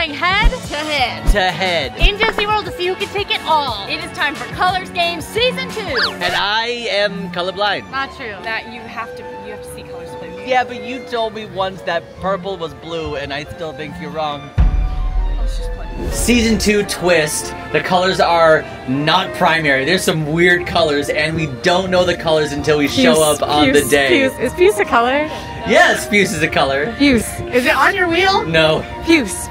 going head to head. To head. In Disney World to see who can take it all. It is time for Colors Game Season 2. And I am colorblind. Not true. That you have to see colors, please. Yeah, but you told me once that purple was blue, and I still think you're wrong. Let's just play. Season 2 twist. The colors are not primary. There's some weird colors, and we don't know the colors until we show up on the day. Is Puce a color? Yes, Puce is a color. Puce. Is it on your wheel? No. Puce.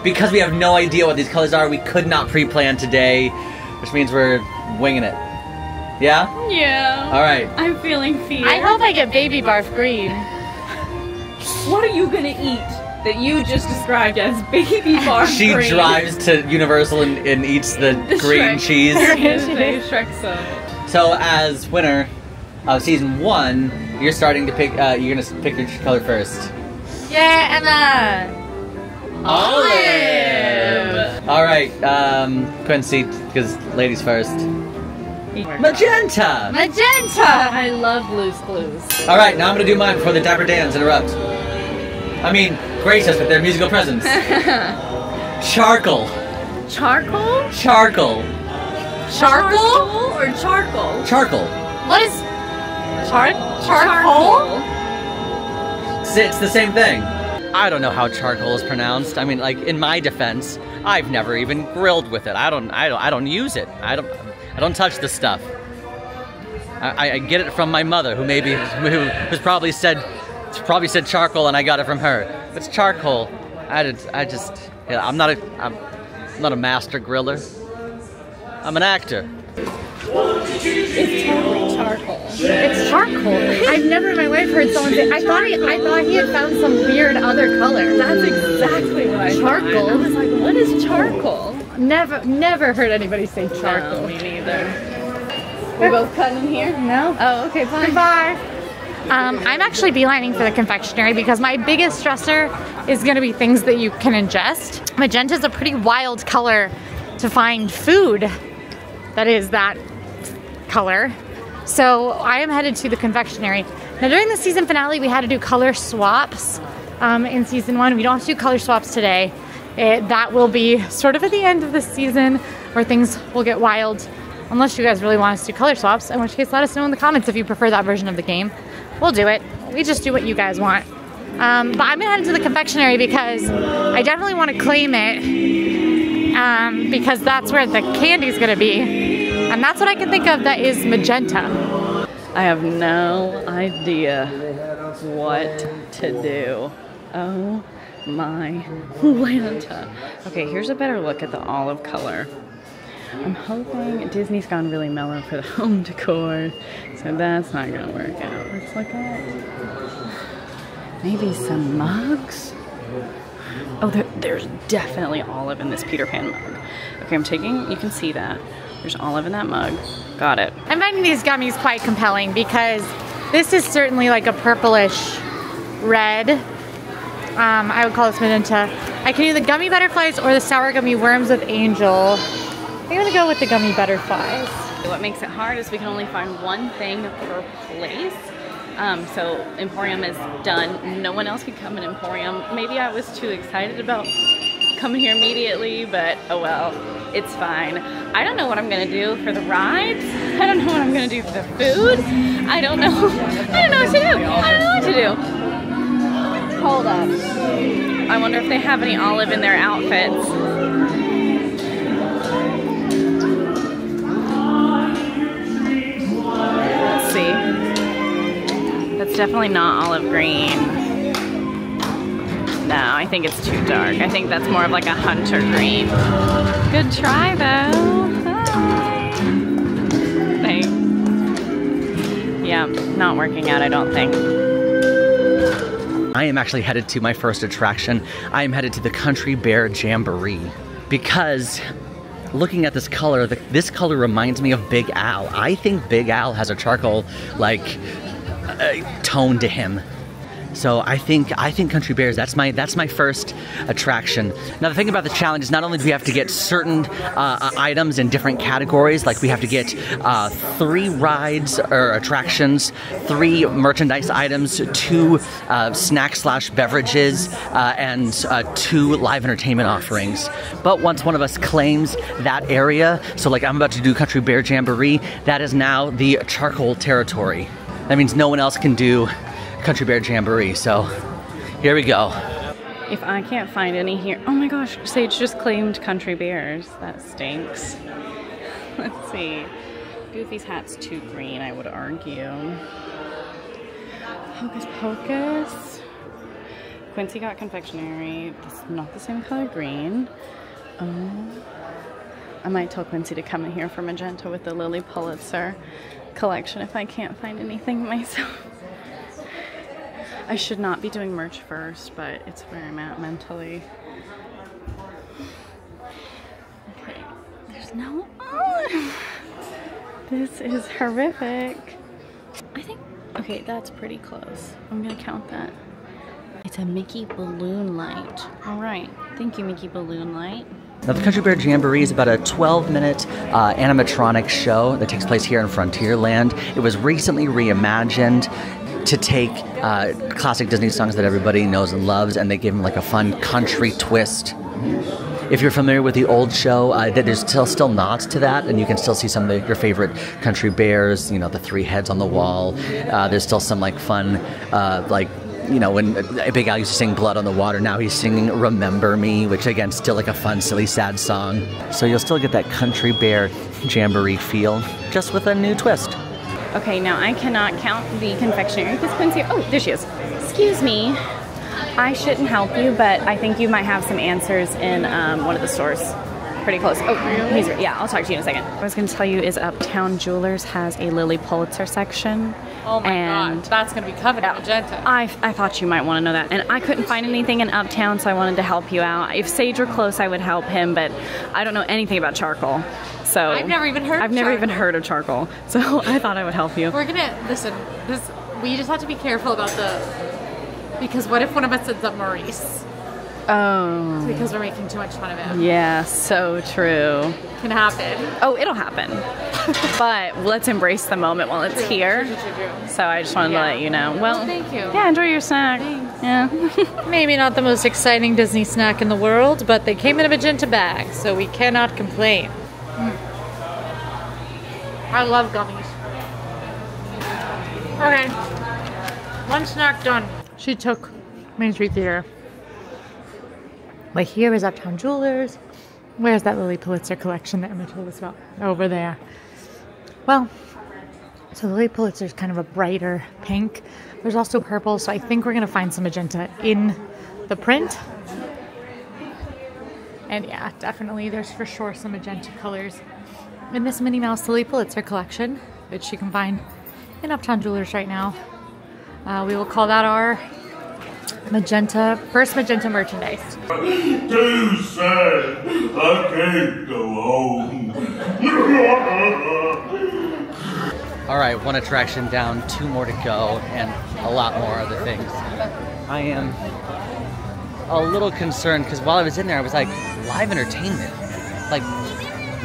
Because we have no idea what these colors are, we could not pre-plan today, which means we're winging it. Yeah? Yeah. All right. I'm feeling fear. I hope I get baby barf green. What are you gonna eat that you just described as baby barf She green? drives to Universal and eats the green Shrek. cheese. Shrek sub. So as winner of season 1, you're starting to pick. You're gonna pick your color first. Yeah, Emma. Olive. All right, Quincy, because ladies first. Magenta. I love Blue's Clues. All right, now I'm gonna do mine before the Dapper Dans interrupt. I mean, grace us with their musical presence. Charcoal. Charcoal? Charcoal. Charcoal or charcoal? Charcoal. What is charcoal? It's the same thing. I don't know how charcoal is pronounced. I mean, like, in my defense, I've never even grilled with it. I don't use it. I don't touch the stuff. I get it from my mother, who's probably said charcoal, and I got it from her. If it's charcoal, I'm not a master griller. I'm an actor. It's totally charcoal. It's charcoal. I've never in my life heard someone say. I thought he had found some weird other color. That's exactly what I Charcoal. thought. I was like, what is charcoal? Never heard anybody say charcoal. No, me neither. We both cut in here? No. Oh, okay, fine. Goodbye. I'm actually beelining for the confectionery because my biggest stressor is going to be things that you can ingest. Magenta is a pretty wild color to find food that is that color. So I am headed to the confectionery. Now during the season finale we had to do color swaps in season 1. We don't have to do color swaps today. That will be sort of at the end of the season where things will get wild. Unless you guys really want us to do color swaps, in which case let us know in the comments if you prefer that version of the game. We'll do it. We just do what you guys want. But I'm gonna head to the confectionery because I definitely want to claim it because that's where the candy's gonna be. And that's what I can think of that is magenta. I have no idea what to do. Oh my Lanta. Okay, here's a better look at the olive color. I'm hoping Disney's gone really mellow for the home decor, so that's not gonna work out. Let's look at maybe some mugs. Oh, there's definitely olive in this Peter Pan mug. Okay, I'm taking, you can see that. There's olive in that mug. Got it. I'm finding these gummies quite compelling because this is certainly like a purplish red. I would call this magenta. I can do the gummy butterflies or the sour gummy worms with angel. I'm gonna go with the gummy butterflies. What makes it hard is we can only find one thing per place. So Emporium is done. No one else could come in Emporium. Maybe I was too excited about coming here immediately, but oh well, it's fine. I don't know what I'm gonna do for the rides. I don't know what I'm gonna do for the food. I don't know what to do. I don't know what to do. Hold up. I wonder if they have any olive in their outfits. Let's see. That's definitely not olive green. No, I think it's too dark. I think that's more of like a hunter green. Good try though. Hi. Thanks. Yeah, not working out, I don't think. I am actually headed to my first attraction. I am headed to the Country Bear Jamboree because looking at this color reminds me of Big Al. I think Big Al has a charcoal like tone to him. So I think Country Bears, that's my first attraction. Now the thing about the challenge is not only do we have to get certain items in different categories, like we have to get 3 rides or attractions, 3 merchandise items, 2 snack/beverages, and 2 live entertainment offerings. But once one of us claims that area, so like I'm about to do Country Bear Jamboree, that is now the charcoal territory. That means no one else can do Country Bear Jamboree, so here we go. If I can't find any here, oh my gosh, Sage just claimed Country Bears. That stinks. Let's see. Goofy's hat's too green, I would argue. Hocus Pocus. Quincy got confectionery. It's not the same color green. I might tell Quincy to come in here for magenta with the Lily Pulitzer collection if I can't find anything myself. I should not be doing merch first, but it's where I'm at mentally. Okay, there's no... Oh, this is horrific. I think... Okay, that's pretty close. I'm gonna count that. It's a Mickey Balloon Light. All right, thank you, Mickey Balloon Light. Now the Country Bear Jamboree is about a 12-minute animatronic show that takes place here in Frontierland. It was recently reimagined to take classic Disney songs that everybody knows and loves, and they give them like a fun country twist. If you're familiar with the old show, there's still nods to that, and you can still see some of your favorite country bears. You know, the 3 heads on the wall. There's still some like fun, like, you know, when Big Al used to sing Blood on the Water, now he's singing Remember Me, which again, still like a fun, silly, sad song. So you'll still get that Country Bear Jamboree feel, just with a new twist. Okay, now I cannot count the confectionery because Quincy, oh, there she is. Excuse me. I shouldn't help you, but I think you might have some answers in one of the stores. Pretty close. Oh, really? Yeah, I'll talk to you in a second. What I was going to tell you is Uptown Jewelers has a Lily Pulitzer section. Oh my god, that's going to be covered in magenta. I thought you might want to know that. And I couldn't find anything in Uptown, so I wanted to help you out. If Sage were close, I would help him, but I don't know anything about charcoal. So I've never even heard of charcoal. So I thought I would help you. We're gonna, listen, we just have to be careful about because what if one of us ends up Maurice? Oh. It's because we're making too much fun of him. Yeah, so true. Can happen. Oh, it'll happen. But let's embrace the moment while it's here. So I just wanted to let you know. Well, thank you. Yeah, enjoy your snack. Thanks. Yeah. Maybe not the most exciting Disney snack in the world, but they came in a magenta bag, so we cannot complain. I love gummies. Okay. One snack done. She took Main Street Theater. But here is Uptown Jewelers. Where's that Lily Pulitzer collection that Emma told us about? Over there. Well, so Lily Pulitzer is kind of a brighter pink. There's also purple, so I think we're going to find some magenta in the print. And yeah, definitely there's for sure some magenta colors in this Minnie Mouse Lily Pulitzer collection, which you can find in Uptown Jewelers right now. We will call that our first magenta merchandise. Too sad, I can't go home. All right, 1 attraction down, 2 more to go, and a lot more other things. I am a little concerned because while I was in there, I was like, live entertainment. Like,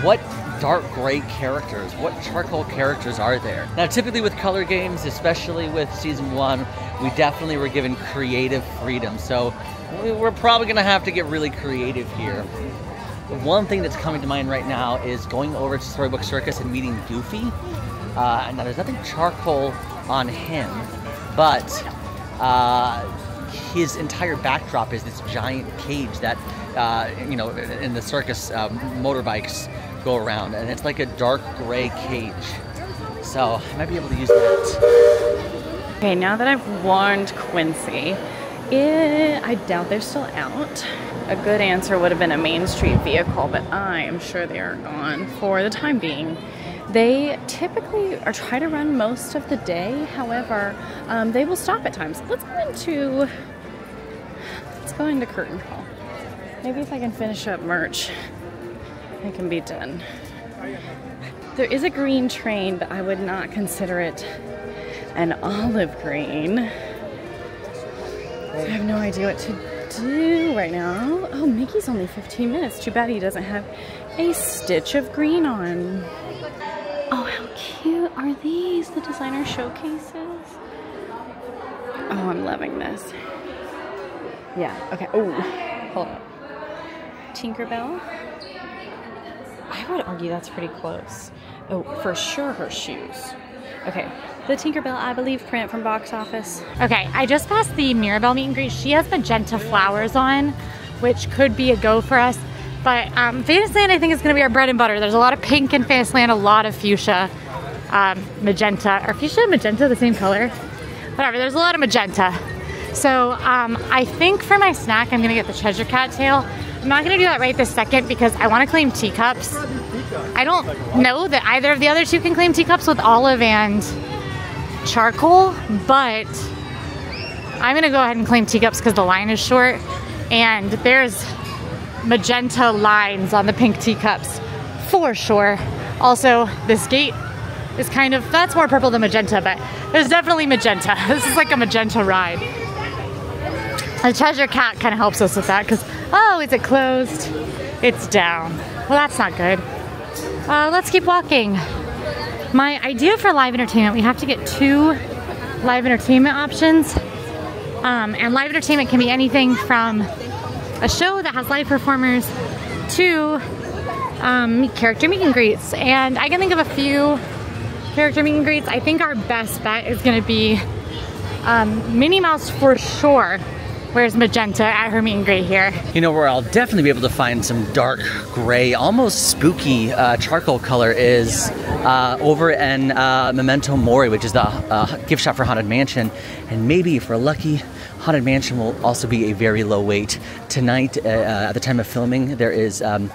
what dark gray characters, what charcoal characters are there? Now, typically with color games, especially with season 1, we definitely were given creative freedom. So we're probably gonna have to get really creative here. The one thing that's coming to mind right now is going over to Storybook Circus and meeting Goofy. Now there's nothing charcoal on him, but his entire backdrop is this giant cage that, you know, in the circus motorbikes go around, and it's like a dark gray cage. So I might be able to use that. Okay, now that I've warned Quincy, I doubt they're still out. A good answer would have been a Main Street vehicle, but I am sure they are gone for the time being. They typically try to run most of the day. However, they will stop at times. Let's go into curtain call. Maybe if I can finish up merch, it can be done. There is a green train, but I would not consider it an olive green. So I have no idea what to do right now. Oh, Mickey's only 15 minutes. Too bad he doesn't have a stitch of green on. Oh, how cute are these? The designer showcases. Oh, I'm loving this. Yeah, okay. Oh, hold up. Tinkerbell. I would argue that's pretty close. Oh, for sure her shoes. Okay, the Tinkerbell, I believe, print from Box Office. Okay, I just passed the Mirabelle meet and greet. She has magenta flowers on, which could be a go for us. But Fantasyland, I think, is going to be our bread and butter. There's a lot of pink in Fantasyland, a lot of fuchsia, magenta. Are fuchsia and magenta the same color? Whatever, there's a lot of magenta. So I think for my snack, I'm going to get the Treasure Cat tail. I'm not going to do that right this second because I want to claim teacups. I don't know that either of the other two can claim teacups with olive and charcoal, but I'm going to go ahead and claim teacups because the line is short. And there's magenta lines on the pink teacups for sure. Also, this gate is kind of, that's more purple than magenta, but there's definitely magenta. This is like a magenta ride. The Treasure Cat kind of helps us with that because, oh, is it closed? It's down. Well, that's not good. Let's keep walking. My idea for live entertainment, we have to get 2 live entertainment options. And live entertainment can be anything from a show that has live performers to character meet and greets. And I can think of a few character meet and greets. I think our best bet is going to be Minnie Mouse for sure. Where's Magenta at her meet and greet here? You know where I'll definitely be able to find some dark gray, almost spooky charcoal color is over in Memento Mori, which is the gift shop for Haunted Mansion. And maybe if we're lucky, Haunted Mansion will also be a very low wait. Tonight, at the time of filming, there is a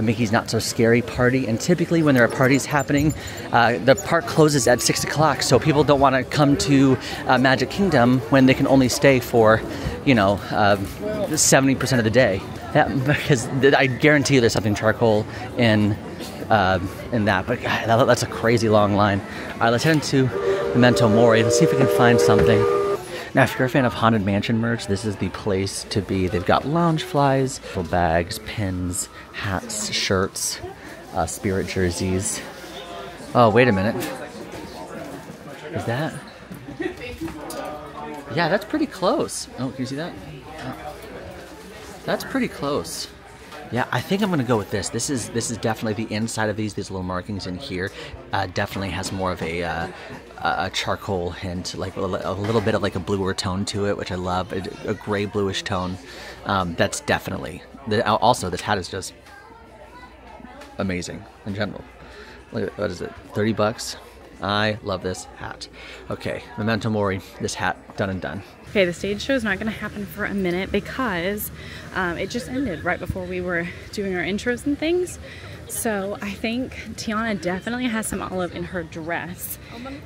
Mickey's Not So Scary party, and typically when there are parties happening, the park closes at 6 o'clock, so people don't want to come to Magic Kingdom when they can only stay for, you know, 70% of the day. Because I guarantee you there's something charcoal in that, but God, that's a crazy long line. All right, let's head into Memento Mori. Let's see if we can find something. Now, if you're a fan of Haunted Mansion merch, this is the place to be. They've got lounge flies, bags, pins, hats, shirts, spirit jerseys. Oh, wait a minute. Is that? Yeah, that's pretty close. Oh, can you see that? Oh. That's pretty close. Yeah, I think I'm gonna go with this. This is definitely the inside of these little markings in here. Definitely has more of a charcoal hint, like a little bit of like a bluer tone to it, which I love. A gray bluish tone. That's definitely. Also, this hat is just amazing in general. Look at, what is it? 30 bucks. I love this hat. Okay, Memento Mori. This hat, done and done. Okay, the stage show is not going to happen for a minute because it just ended right before we were doing our intros and things. So I think Tiana definitely has some olive in her dress.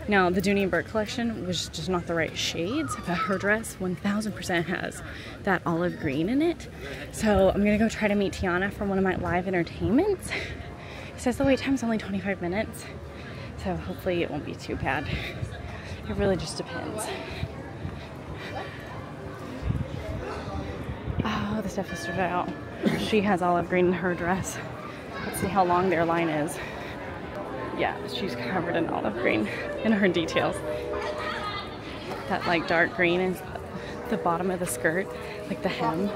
Now, the Dooney and Burke collection was just not the right shades, but her dress 1000% has that olive green in it. So I'm going to go try to meet Tiana for one of my live entertainments. It says the wait time is only 25 minutes, so hopefully it won't be too bad. It really just depends. Oh, the stuff is sorted out. She has olive green in her dress. Let's see how long their line is. Yeah, she's covered in olive green in her details. That like dark green is the bottom of the skirt, like the hem.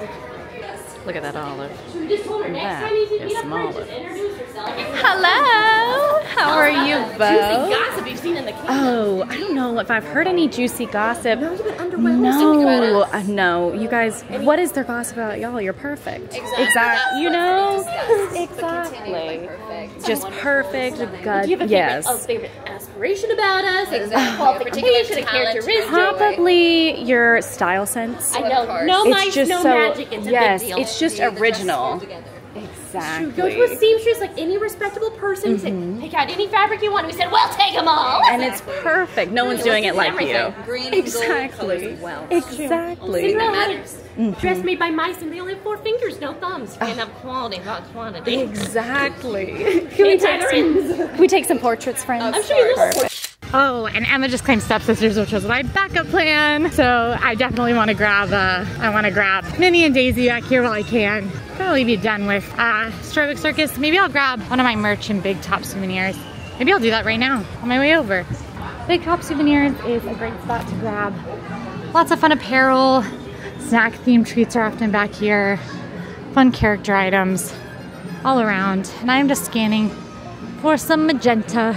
Look at that olive. And that is some olive. Hello! How are you both? Juicy gossip you've seen in the kingdom. Oh, I don't know if I've heard any juicy gossip. No, you've been underwhelmed. No, you guys, what is their gossip about y'all? You're perfect. Exactly. You know? Exactly. Just perfect. God, Do you have a favorite aspiration about us? Exactly. Qualification, a characteristic. Probably your style sense. I know. No mice, no magic. It's a big deal. It's just original. Exactly. Go to a seamstress like any respectable person. Say, pick out any fabric you want. We said, well, take them all. And it's perfect. No one's doing it like you. Green and gold colors as well. Exactly. That matters. Dress made by mice and they only have 4 fingers, no thumbs. You can't have quality, not quantity. Exactly. Can we take some portraits, friends? I'm sure you look. Oh, and Emma just claimed stepsisters, which was my backup plan. So I definitely want to grab, Minnie and Daisy back here while I can. Probably be done with Strawberry Circus. Maybe I'll grab one of my merch in Big Top Souvenirs. Maybe I'll do that right now on my way over. Big Top Souvenirs is a great spot to grab lots of fun apparel. Snack themed treats are often back here. Fun character items all around. And I'm just scanning for some magenta.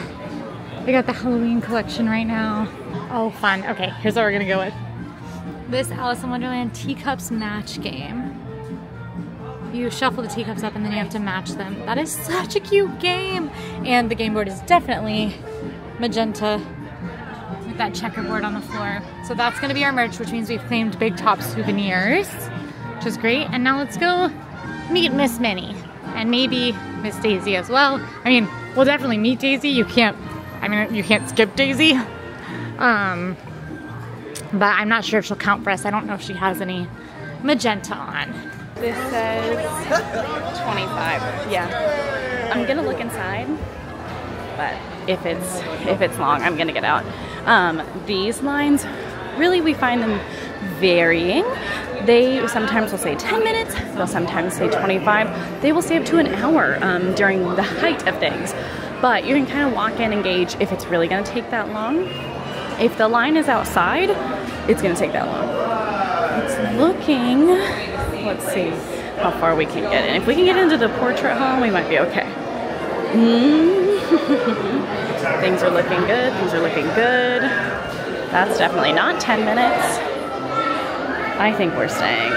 I got the Halloween collection right now. Oh, fun. Okay, here's what we're gonna go with. This Alice in Wonderland teacups match game. You shuffle the teacups up and then you have to match them. That is such a cute game. And the game board is definitely magenta with that checkerboard on the floor. So that's gonna be our merch, which means we've claimed Big Top Souvenirs, which is great. And now let's go meet Miss Minnie and maybe Miss Daisy as well. I mean, we'll definitely meet Daisy. You can't skip Daisy. But I'm not sure if she'll count for us. I don't know if she has any magenta on. This says 25. Yeah. I'm gonna look inside, but if it's long, I'm gonna get out. These lines, really we find them varying. They sometimes will say 10 minutes, they'll sometimes say 25. They will say up to an hour during the height of things. But you can kind of walk in and gauge if it's really gonna take that long. If the line is outside, it's gonna take that long. It's looking, let's see how far we can get in. If we can get into the portrait hall, we might be okay. Things are looking good, things are looking good. That's definitely not 10 minutes. I think we're staying.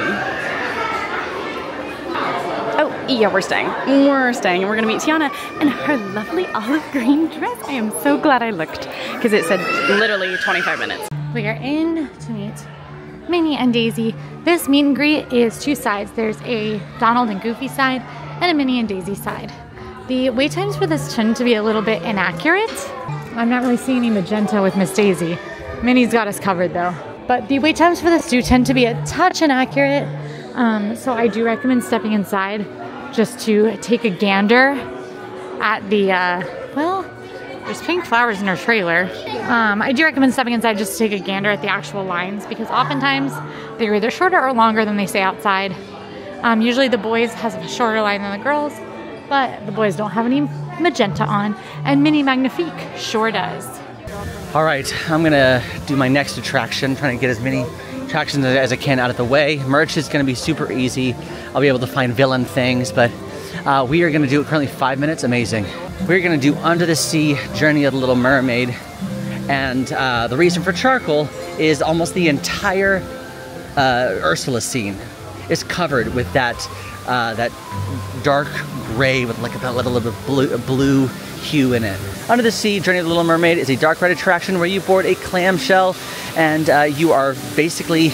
Oh, yeah, we're staying. We're staying, and we're gonna meet Tiana in her lovely olive green dress. I am so glad I looked, because it said literally 25 minutes. We are in to meet Minnie and Daisy. This meet and greet is two sides. There's a Donald and Goofy side and a Minnie and Daisy side. The wait times for this tend to be a little bit inaccurate. I'm not really seeing any magenta with Miss Daisy. Minnie's got us covered though. But the wait times for this do tend to be a touch inaccurate. So I do recommend stepping inside just to take a gander at the, well, there's pink flowers in her trailer. I do recommend stepping inside just to take a gander at the actual lines because oftentimes they're either shorter or longer than they say outside. Usually the boys has a shorter line than the girls, but the boys don't have any magenta on, and Minnie Magnifique sure does. All right, I'm gonna do my next attraction, trying to get as many attractions as I can out of the way. Merch is gonna be super easy. I'll be able to find villain things, but we are gonna do it currently 5 minutes, amazing. We're gonna do Under the Sea, Journey of the Little Mermaid. And the reason for charcoal is almost the entire Ursula scene is covered with that dark gray with like a little bit of blue hue in it. Under the Sea, Journey of the Little Mermaid is a dark ride attraction where you board a clamshell and you are basically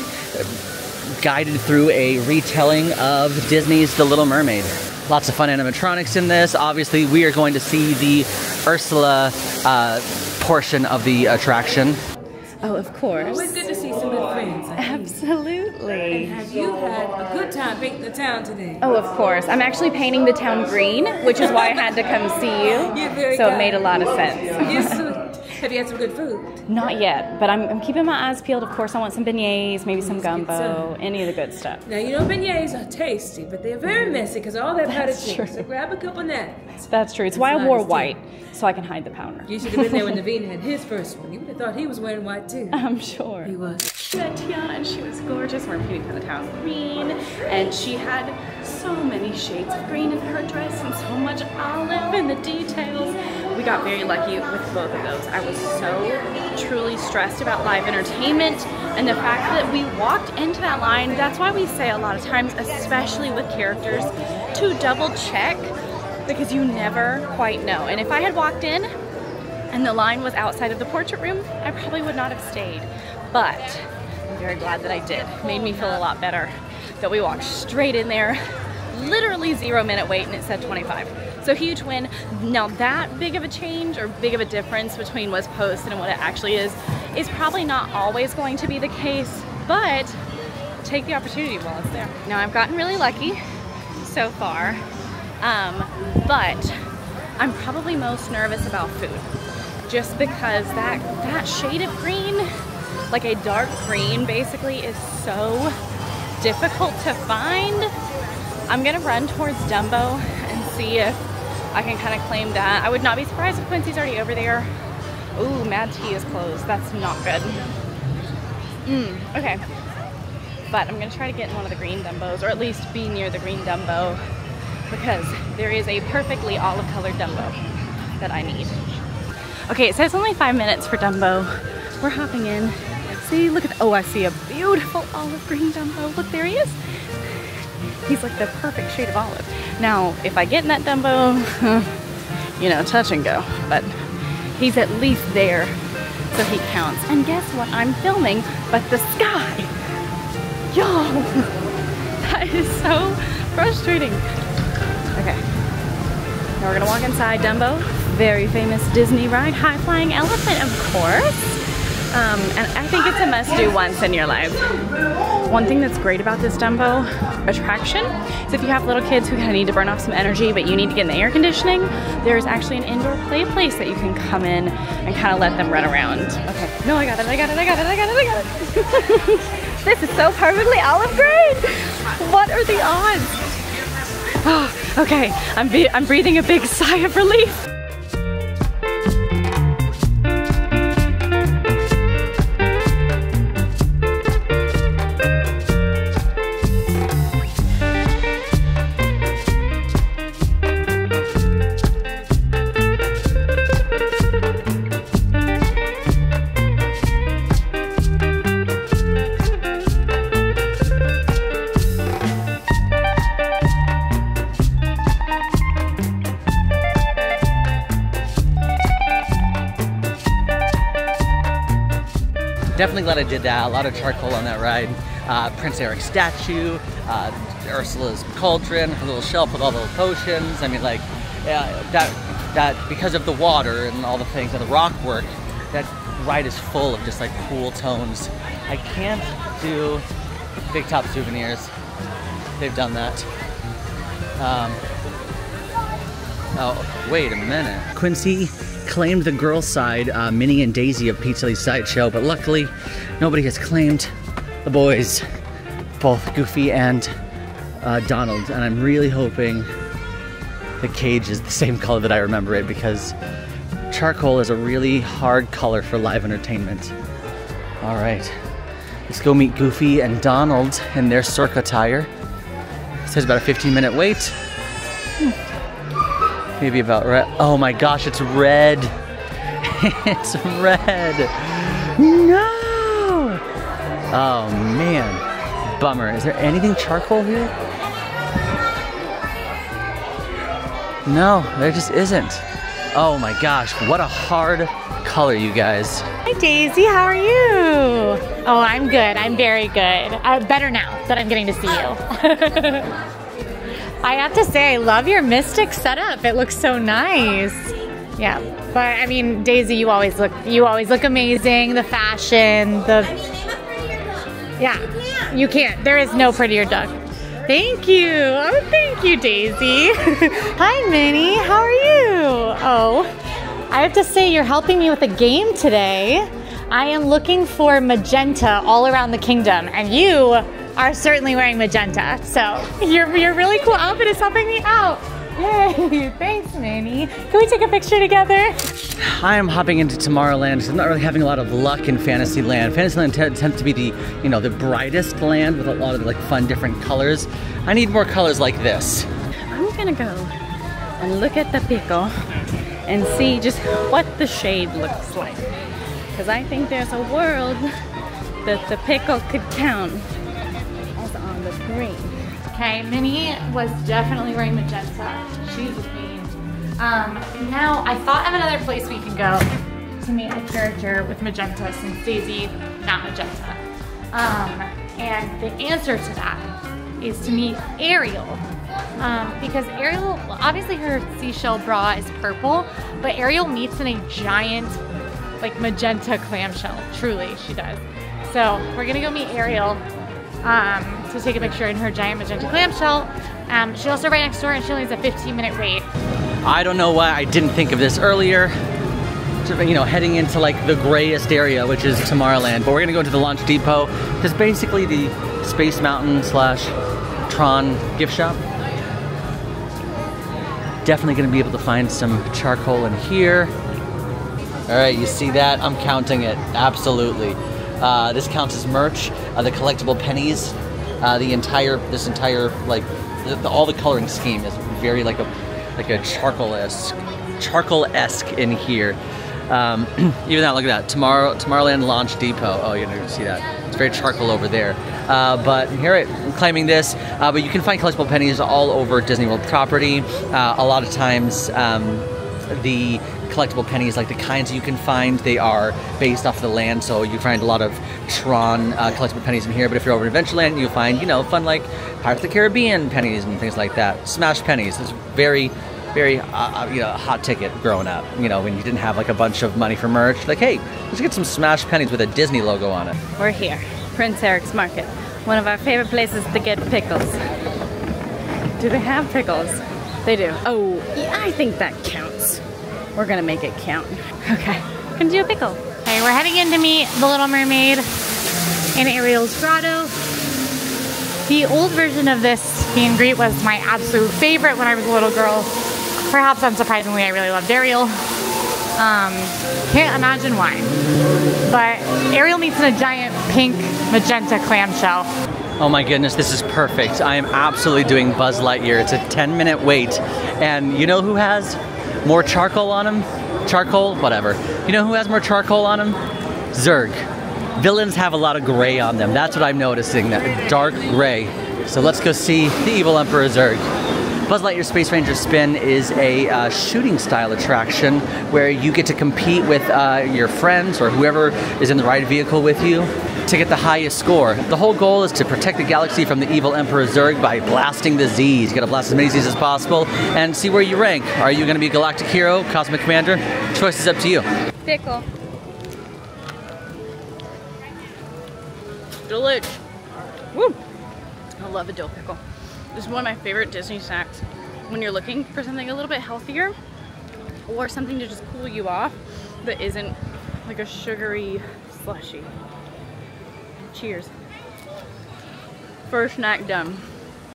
guided through a retelling of Disney's The Little Mermaid. Lots of fun animatronics in this. Obviously, we are going to see the Ursula portion of the attraction. Oh, of course. Always good to see some good friends. Absolutely. And have you had a good time painting the town today? Oh, of course. I'm actually painting the town green, which is why I had to come see you. You're very so kind. It made a lot of sense. You're sweet. Have you had some good food? Not yet, but I'm keeping my eyes peeled. Of course, I want some beignets, maybe some gumbo, any of the good stuff. Now, you know beignets are tasty, but they're very messy because all that powdered That's sugar. true. So grab a couple napkins. That's true. It's why I wore white, so I can hide the powder. You should have been there when Naveen had his first one. You would have thought he was wearing white too. I'm sure. He was. Met Tiana and she was gorgeous. We're painting for the town green, and she had so many shades of green in her dress and so much olive in the details. We got very lucky with both of those. I was so truly stressed about live entertainment and the fact that we walked into that line. That's why we say a lot of times, especially with characters, to double check because you never quite know. And if I had walked in and the line was outside of the portrait room, I probably would not have stayed. But I'm very glad that I did. Made me feel a lot better that we walked straight in there, literally 0 minute wait, and it said 25. So huge win. Now that big of a change or big of a difference between what's posted and what it actually is probably not always going to be the case, but take the opportunity while it's there. Now I've gotten really lucky so far, but I'm probably most nervous about food. just because that shade of green, like a dark green basically, is so difficult to find. I'm gonna run towards Dumbo and see if I can kind of claim that. I would not be surprised if Quincy's already over there. Ooh, Mad Tea is closed. That's not good. Okay. But I'm gonna try to get in one of the green Dumbos, or at least be near the green Dumbo, because there is a perfectly olive colored Dumbo that I need. Okay, it says only 5 minutes for Dumbo. We're hopping in. See, look at, oh, I see a beautiful olive green Dumbo. Look, there he is. He's like the perfect shade of olive. Now, if I get in that Dumbo, you know, touch and go, but he's at least there, so he counts. And guess what I'm filming but the sky? Yo, that is so frustrating. Okay, now we're gonna walk inside Dumbo. Very famous Disney ride, high flying elephant, of course. And I think it's a must do once in your life. One thing that's great about this Dumbo attraction is if you have little kids who kind of need to burn off some energy, but you need to get in the air conditioning, there's actually an indoor play place that you can come in and kind of let them run around. Okay, no, I got it. This is so perfectly olive green. What are the odds? Oh, okay, I'm breathing a big sigh of relief. Definitely glad I did that. A lot of charcoal on that ride. Prince Eric's statue, Ursula's cauldron, her little shelf with all the potions. I mean, like, that because of the water and all the things and the rock work, that ride is full of just like cool tones. I can't do Big Top Souvenirs. They've done that. Oh, wait a minute. Quincy claimed the girls' side, Minnie and Daisy of Pizza Sideshow, but luckily nobody has claimed the boys, both Goofy and Donald. And I'm really hoping the cage is the same color that I remember it, because charcoal is a really hard color for live entertainment. All right, let's go meet Goofy and Donald in their circa attire. It says about a 15-minute wait. Maybe about red. Oh my gosh, it's red. It's red. No! Oh man, bummer. Is there anything charcoal here? No, there just isn't. Oh my gosh, what a hard color, you guys. Hi Daisy, how are you? Oh, I'm good, I'm very good. Better now that I'm getting to see you. I have to say, I love your Mystic setup. It looks so nice. Yeah, but I mean, Daisy, you always look amazing. The fashion, yeah, you can't. There is no prettier duck. Thank you. Oh, thank you, Daisy. Hi, Minnie. How are you? Oh, I have to say, you're helping me with a game today. I am looking for magenta all around the kingdom, and you are certainly wearing magenta, so your really cool outfit is helping me out. Yay, thanks, Minnie. Can we take a picture together? I am hopping into Tomorrowland because I'm not really having a lot of luck in Fantasyland. Fantasyland tends to be the, you know, the brightest land with a lot of like fun different colors. I need more colors like this. I'm gonna go and look at the pickle and see just what the shade looks like, because I think there's a world that the pickle could count on the green. Okay, Minnie was definitely wearing magenta. She's a queen. Now, I thought of another place we can go to meet a character with magenta, since Daisy, not magenta. And the answer to that is to meet Ariel. Because Ariel, well, obviously her seashell bra is purple, but Ariel meets in a giant, like, magenta clamshell. Truly, she does. So, we're gonna go meet Ariel to take a picture in her giant magenta clamshell. She's also right next door, and she only has a 15-minute wait. I don't know why I didn't think of this earlier. you know, heading into like the grayest area, which is Tomorrowland. But we're gonna go to the launch depot, because basically the Space Mountain / Tron gift shop. Definitely gonna be able to find some charcoal in here. All right, you see that? I'm counting it, absolutely. This counts as merch. The collectible pennies, this entire like all the coloring scheme is very like a charcoal-esque in here. Even that, look at that, Tomorrowland Launch Depot. Oh, you're not gonna see that. It's very charcoal over there. But here I'm claiming this. But you can find collectible pennies all over Disney World property. A lot of times, the collectible pennies, like the kinds you can find, they are based off of the land, so you find a lot of Tron collectible pennies in here. But if you're over in Adventureland, you'll find, you know, fun like Pirates of the Caribbean pennies and things like that. Smash pennies. It's very, very, you know, hot ticket growing up. You know, when you didn't have like a bunch of money for merch, like, hey, let's get some Smash pennies with a Disney logo on it. We're here, Prince Eric's Market, one of our favorite places to get pickles. Do they have pickles? They do. Oh, yeah, I think that counts. We're gonna make it count. Okay, gonna do a pickle. Okay, we're heading in to meet the Little Mermaid in Ariel's grotto. The old version of this meet and greet was my absolute favorite when I was a little girl. Perhaps unsurprisingly, I really loved Ariel. Can't imagine why. But Ariel meets in a giant pink magenta clamshell. Oh my goodness, this is perfect. I am absolutely doing Buzz Lightyear. It's a 10-minute wait. And you know who has more charcoal on him? Charcoal? Whatever. You know who has more charcoal on him? Zurg. Villains have a lot of gray on them. That's what I'm noticing, that dark gray. So let's go see the evil Emperor Zurg. Buzz Lightyear Space Ranger Spin is a shooting style attraction where you get to compete with your friends or whoever is in the ride vehicle with you to get the highest score. The whole goal is to protect the galaxy from the evil Emperor Zurg by blasting the Z's. You gotta blast as many Z's as possible and see where you rank. Are you gonna be a galactic hero, cosmic commander? Choice is up to you. Pickle. Delish. Woo! I love a dill pickle. This is one of my favorite Disney snacks when you're looking for something a little bit healthier or something to just cool you off that isn't like a sugary slushy. Cheers. First snack done.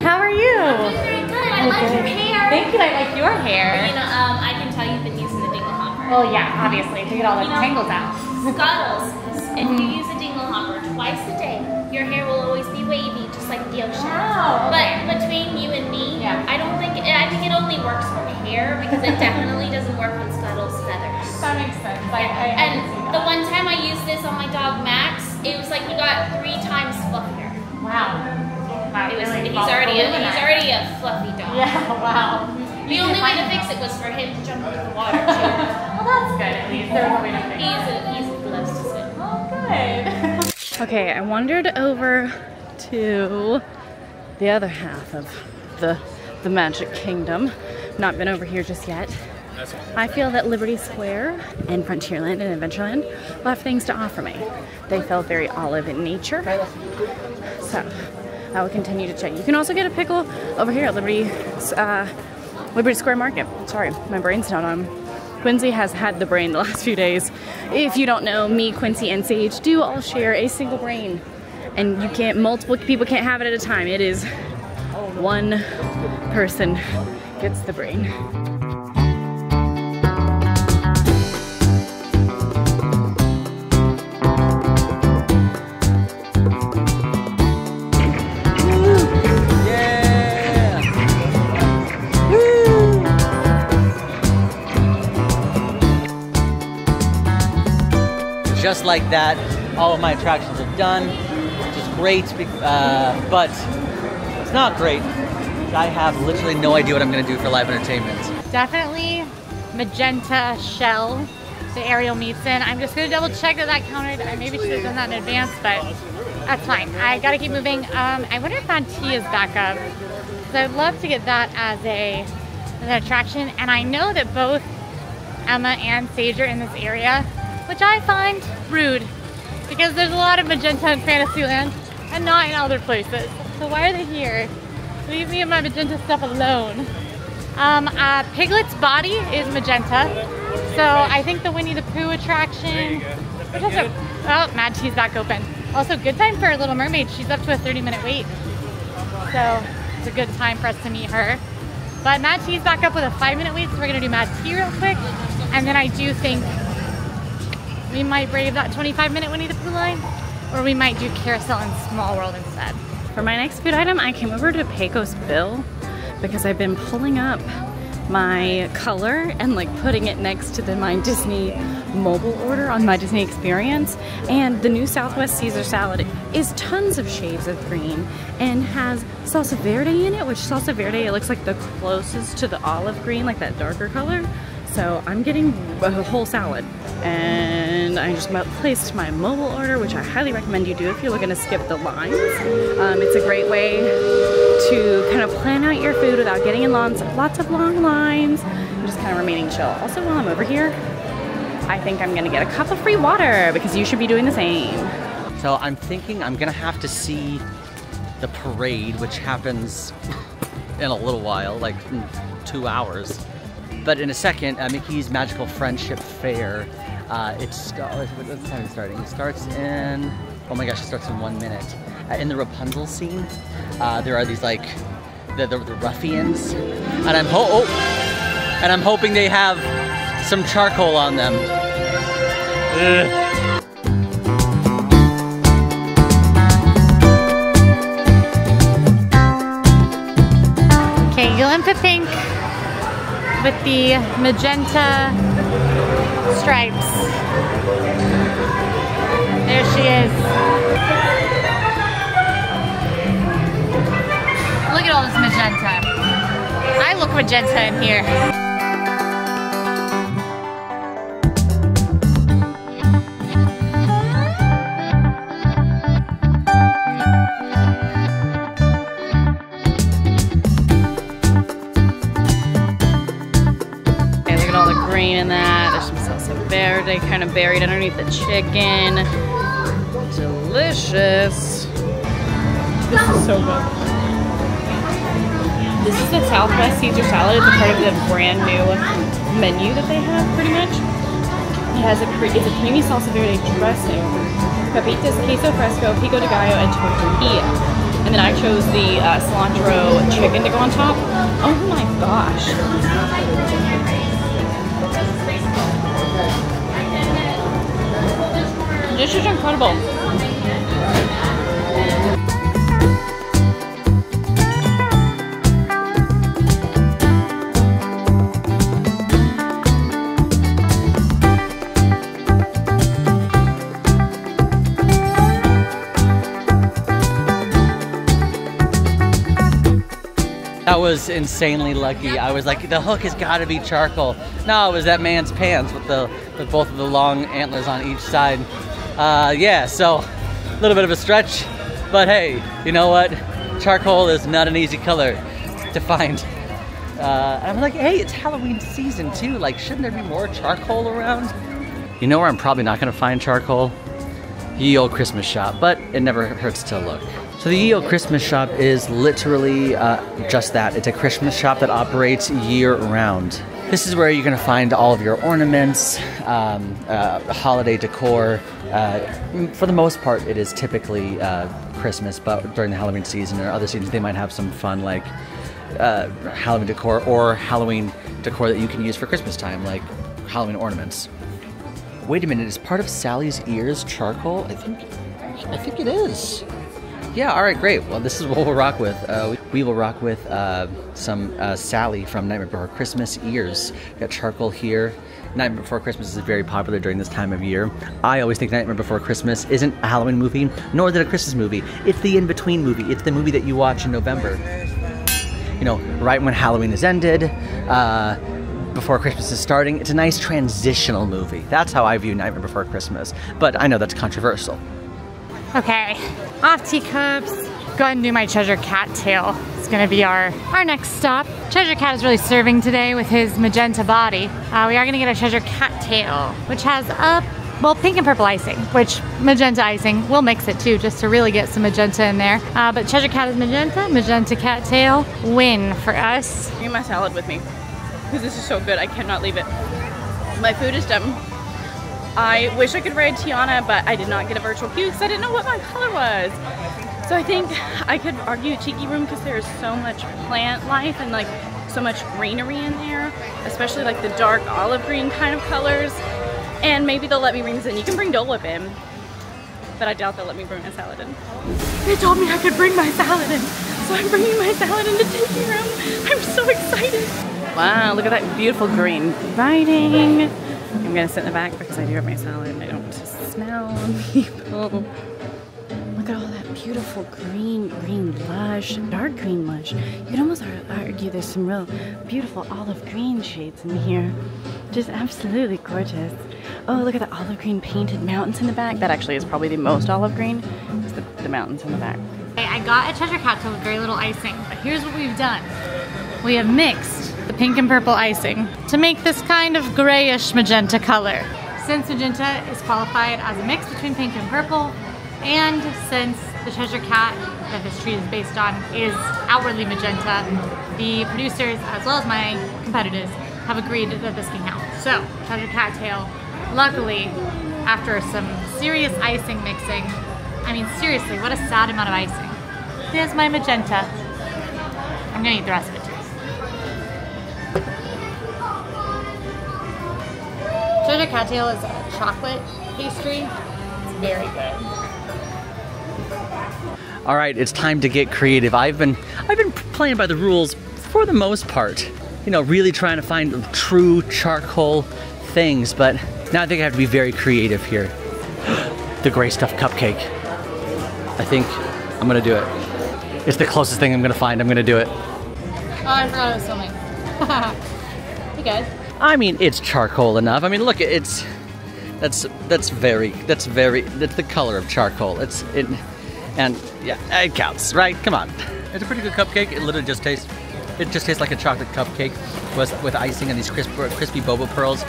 How are you? I'm doing very good. I like your hair. Thank you, I like your hair. You know, I can tell you've been using the dingle hopper. Well, yeah, obviously, to get all the tangles out. Scuttles. If you use a dingle hopper twice a day, your hair will always be wavy, just like the ocean. Wow, okay. But between you and me, Yeah. I think it only works for hair because it definitely doesn't work on Scuttles' feathers. That makes sense. I And can see that. the one time I used this on my dog Max, it was like he got 3 times fluffier. Wow. Wow, It was, really he's already voluminized. a fluffy dog. Yeah, wow. The only way to fix it was for him to jump into the water too. Well, that's good at least. There's a way to fix it. He loves to swim. Oh, good. Okay, I wandered over to the other half of the Magic Kingdom. Not been over here just yet. I feel that Liberty Square and Frontierland and Adventureland will have things to offer me. They felt very olive in nature. So I will continue to check. You can also get a pickle over here at Liberty Square Market. Sorry, my brain's not on. Quincy has had the brain the last few days. If you don't know, me, Quincy, and Sage do all share a single brain. And you can't, multiple people can't have it at a time. It is one person gets the brain. Just like that, all of my attractions are done, which is great, but it's not great. I have literally no idea what I'm going to do for live entertainment. Definitely magenta shell that Ariel meets in. I'm just going to double check that counted. I maybe should have done that in advance, but that's fine. I got to keep moving. I wonder if Auntie is back up. So I'd love to get that as an attraction. And I know that both Emma and Sage are in this area, which I find rude because there's a lot of magenta in Fantasyland and not in other places. So why are they here? Leave me and my magenta stuff alone. Piglet's body is magenta. So I think the Winnie the Pooh attraction, which also, oh, Mad Tea's back open. Also, good time for Little Mermaid. She's up to a 30-minute wait. So it's a good time for us to meet her. But Mad Tea's back up with a 5-minute wait, so we're gonna do Mad Tea real quick. And then I do think we might brave that 25-minute Winnie the Pooh line, or we might do Carousel and Small World instead. For my next food item, I came over to Pecos Bill because I've been pulling up my color and like putting it next to my Disney mobile order on my Disney experience, and the new Southwest Caesar salad is tons of shades of green and has salsa verde in it, which salsa verde, it looks like the closest to the olive green, like that darker color. So I'm getting a whole salad, and I just placed my mobile order, which I highly recommend you do if you're looking to skip the lines. It's a great way to kind of plan out your food without getting in lots of long lines and just kind of remaining chill. Also, while I'm over here, I think I'm gonna get a cup of free water because you should be doing the same. So I'm thinking I'm gonna have to see the parade, which happens in a little while, like in 2 hours. But in a second, Mickey's Magical Friendship Fair. What time is it starting? It starts in, oh my gosh, it starts in 1 minute. In the Rapunzel scene, there are these like, the ruffians, and I'm hoping they have some charcoal on them. Ugh. Okay, Yulin Pink with the magenta stripes. There she is. Look at all this magenta. I look magenta in here. In that, there's some salsa verde kind of buried underneath the chicken. Delicious. This is so good. This is the Southwest Caesar salad. It's a part of the brand new menu that they have, pretty much. It has it's a creamy salsa verde dressing, papitas, queso fresco, pico de gallo, and tortilla. And then I chose the cilantro chicken to go on top. Oh my gosh. This is incredible. That was insanely lucky. I was like, the hook has got to be charcoal. No, it was that man's pants with both of the long antlers on each side. Yeah, so a little bit of a stretch, but hey, you know what? Charcoal is not an easy color to find. And I'm like, hey, it's Halloween season too. Like, shouldn't there be more charcoal around? You know where I'm probably not gonna find charcoal? Ye Olde Christmas Shop, but it never hurts to look. So the Ye Olde Christmas Shop is literally just that. It's a Christmas shop that operates year-round. This is where you're going to find all of your ornaments, holiday decor. For the most part, it is typically Christmas, but during the Halloween season or other seasons, they might have some fun like Halloween decor or Halloween decor that you can use for Christmas time, like Halloween ornaments. Wait a minute, is part of Sally's ears charcoal? I think it is. Yeah, all right, great. Well, this is what we'll rock with. We will rock with some Sally from Nightmare Before Christmas ears. We've got charcoal here. Nightmare Before Christmas is very popular during this time of year. I always think Nightmare Before Christmas isn't a Halloween movie, nor is it a Christmas movie. It's the in-between movie. It's the movie that you watch in November. You know, right when Halloween is ended, before Christmas is starting. It's a nice transitional movie. That's how I view Nightmare Before Christmas. But I know that's controversial. Okay, off teacups. Go ahead and do my Cheshire Cat tail. It's gonna be our next stop. Cheshire Cat is really serving today with his magenta body. We are gonna get a Cheshire Cat tail, which has well, pink and purple icing, which magenta icing, we'll mix it too, just to really get some magenta in there. But Cheshire Cat is magenta cat tail, win for us. Bring my salad with me, because this is so good, I cannot leave it. My food is done. I wish I could ride Tiana, but I did not get a virtual queue because I didn't know what my color was. So I think I could argue Tiki Room because there is so much plant life and like so much greenery in there, especially like the dark olive green kind of colors. And maybe they'll let me bring this in. You can bring Dole Whip in, but I doubt they'll let me bring my salad in. They told me I could bring my salad in, so I'm bringing my salad into Tiki Room. I'm so excited. Wow, look at that beautiful green lighting. I'm gonna sit in the back because I do have my salad and I don't want to smell on people. Look at all that beautiful green lush, dark green lush. You could almost argue there's some real beautiful olive green shades in here. Just absolutely gorgeous. Oh, look at the olive green painted mountains in the back. That actually is probably the most olive green, is the mountains in the back. I got a Cheshire Cat tail with very little icing, but here's what we've done. We have mixed the pink and purple icing to make this kind of grayish magenta color. Since magenta is qualified as a mix between pink and purple, and since the Cheshire Cat that this treat is based on is outwardly magenta, the producers as well as my competitors have agreed that this can count. So, Cheshire Cat tail, luckily, after some serious icing mixing, I mean seriously, what a sad amount of icing. There's my magenta. I'm gonna eat the rest of it too. Cheshire Cat tail is a chocolate pastry. It's very good. All right, it's time to get creative. I've been playing by the rules for the most part. You know, really trying to find true charcoal things, but now I think I have to be very creative here. The gray stuffed cupcake. I think I'm gonna do it. It's the closest thing I'm gonna find. I'm gonna do it. Oh, I forgot I was filming. You guys. I mean, it's charcoal enough. I mean, look, that's the color of charcoal. And yeah, it counts, right? Come on. It's a pretty good cupcake. It literally just tastes like a chocolate cupcake with icing and these crispy boba pearls.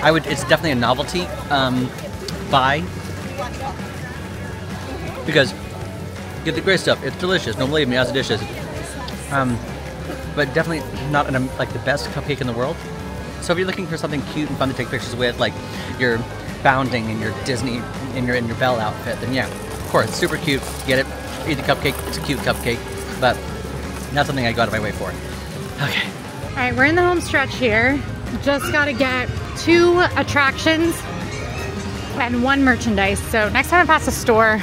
It's definitely a novelty buy because get the gray stuff. It's delicious. Don't believe me, as delicious. But definitely not like the best cupcake in the world. So if you're looking for something cute and fun to take pictures with, like you're bounding in your Disney in your Belle outfit, then yeah, of course, it's super cute. Get it? Eat the cupcake. It's a cute cupcake, but not something I go out of my way for. Okay. All right, we're in the home stretch here. Just gotta get 2 attractions and 1 merchandise. So next time I pass a store,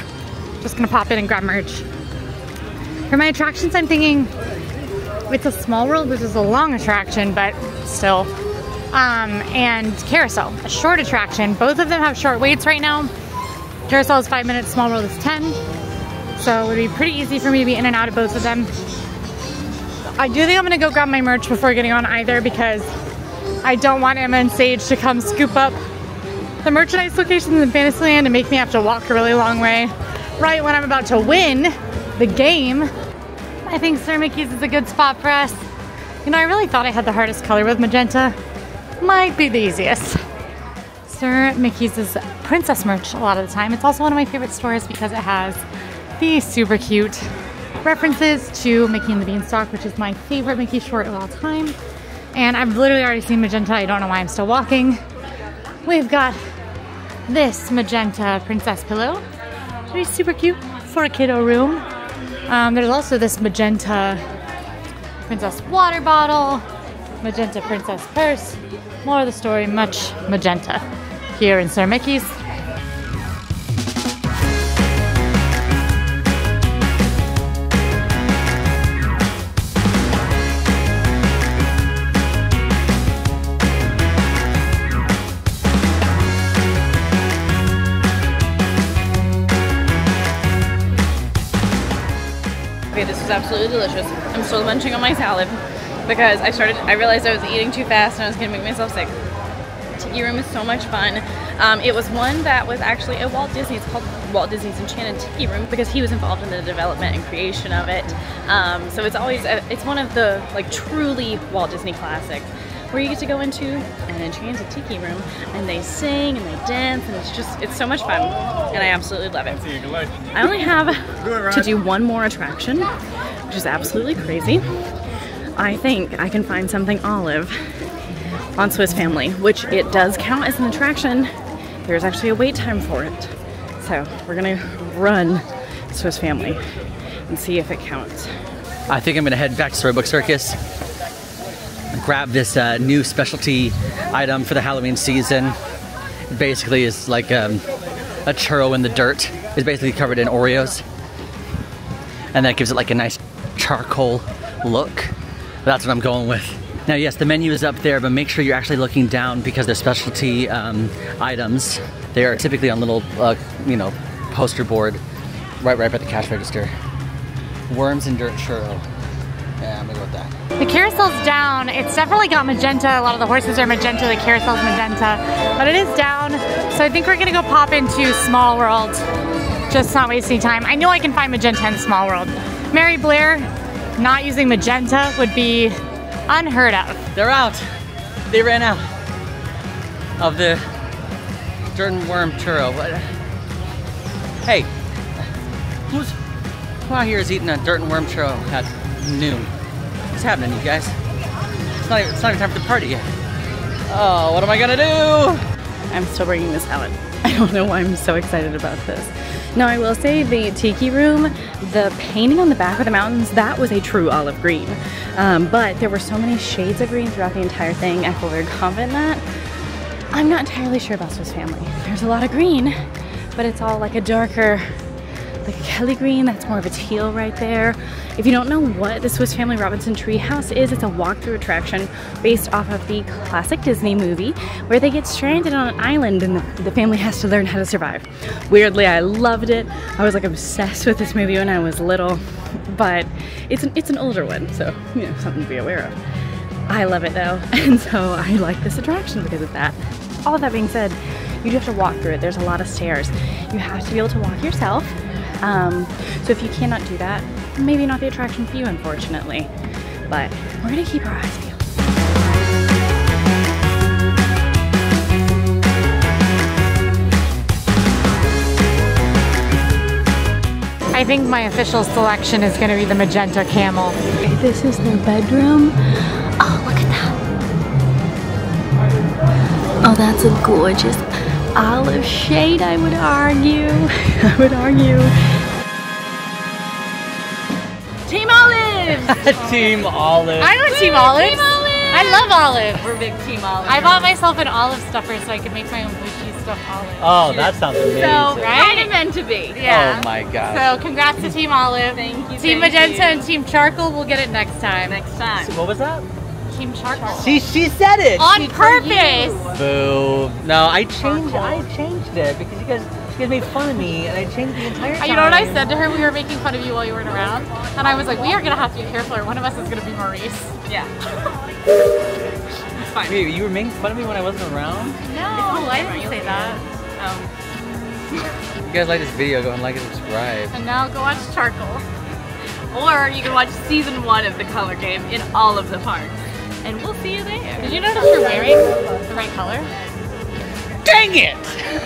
just gonna pop in and grab merch. For my attractions, I'm thinking it's a Small World, which is a long attraction, but still. And Carousel, a short attraction. Both of them have short waits right now. Carousel is 5 minutes, Small World is 10. So it would be pretty easy for me to be in and out of both of them. I do think I'm gonna go grab my merch before getting on either because I don't want Emma and Sage to come scoop up the merchandise locations in Fantasyland and make me have to walk a really long way right when I'm about to win the game. I think Sir Mickey's is a good spot for us. You know, I really thought I had the hardest color with magenta. Might be the easiest. Sir Mickey's is princess merch a lot of the time. It's also one of my favorite stores because it has these super cute references to Mickey and the Beanstalk, which is my favorite Mickey short of all time. And I've literally already seen magenta. I don't know why I'm still walking. We've got this magenta princess pillow. Very super cute for a kiddo room. There's also this magenta princess water bottle, magenta princess purse. More of the story, much magenta here in Sir Mickey's. Okay, this is absolutely delicious. I'm still munching on my salad because I realized I was eating too fast and I was gonna make myself sick. Tiki Room is so much fun. It was one that was actually at Walt Disney. It's called Walt Disney's Enchanted Tiki Room because he was involved in the development and creation of it. So it's one of the like truly Walt Disney classics where you get to go into an enchanted tiki room and they sing and they dance and it's so much fun and I absolutely love it. I only have to do one more attraction, which is absolutely crazy. I think I can find something olive on Swiss Family, which it does count as an attraction. There's actually a wait time for it. So we're gonna run Swiss Family and see if it counts. I think I'm gonna head back to Storybook Circus, grab this new specialty item for the Halloween season. It basically is like a churro in the dirt. It's basically covered in Oreos. And that gives it like a nice charcoal look. That's what I'm going with. Now yes, the menu is up there, but make sure you're actually looking down because they're specialty items. They are typically on little, you know, poster board right by the cash register. Worms and dirt churro. Yeah, I'm gonna go with that. The carousel's down. It's definitely got magenta. A lot of the horses are magenta, the carousel's magenta, but it is down. So I think we're gonna go pop into Small World. Just not wasting time. I know I can find magenta in Small World. Mary Blair not using magenta would be unheard of. They're out. They ran out of the dirt and worm churro. Hey, who out here is eating a dirt and worm churro at noon? What's happening, you guys? It's not even time for the party yet. Oh, what am I gonna do? I'm still bringing this out. I don't know why I'm so excited about this. Now I will say the tiki room, the painting on the back of the mountains, that was a true olive green. But there were so many shades of green throughout the entire thing. I feel very confident in that. I'm not entirely sure about Swiss Family. There's a lot of green, but it's all like a darker, like a Kelly green. That's more of a teal right there. If you don't know what the Swiss Family Robinson Treehouse is, it's a walkthrough attraction based off of the classic Disney movie where they get stranded on an island and the family has to learn how to survive. Weirdly, I loved it. I was like obsessed with this movie when I was little, but it's an older one, so you know, something to be aware of. I love it though, and so I like this attraction because of that. All that being said, you do have to walk through it. There's a lot of stairs. You have to be able to walk yourself. So if you cannot do that, maybe not the attraction for you, unfortunately. But we're gonna keep our eyes peeled. I think my official selection is gonna be the magenta camel. Okay, this is their bedroom. Oh, look at that. Oh, that's a gorgeous olive shade, I would argue. I would argue. Team Olive! Team Olive. I'm a Team Olive. I love olive. We're big Team Olive. I bought myself an olive stuffer so I could make my own bougie stuffed olive. Oh, that sounds amazing. So, right? kind of meant to be. Yeah. Oh my god. So congrats to Team Olive. Thank you. Team Magenta and Team Charcoal, we'll get it next time. Next time. What was that? Team Charcoal. She said it. On purpose. Boo. No, I changed it because you guys made fun of me and I changed the entire time. You know what I said to her? We were making fun of you while you weren't around. And I was like, we are gonna have to be careful or one of us is gonna be Maurice. Yeah. It's fine. Wait, you were making fun of me when I wasn't around? No, I didn't say that. If you guys like this video, go and like and subscribe. And now go watch Charcoal. Or you can watch season 1 of the Color Game in all of the parks. And we'll see you there. Did you notice you're wearing the right color? Dang it!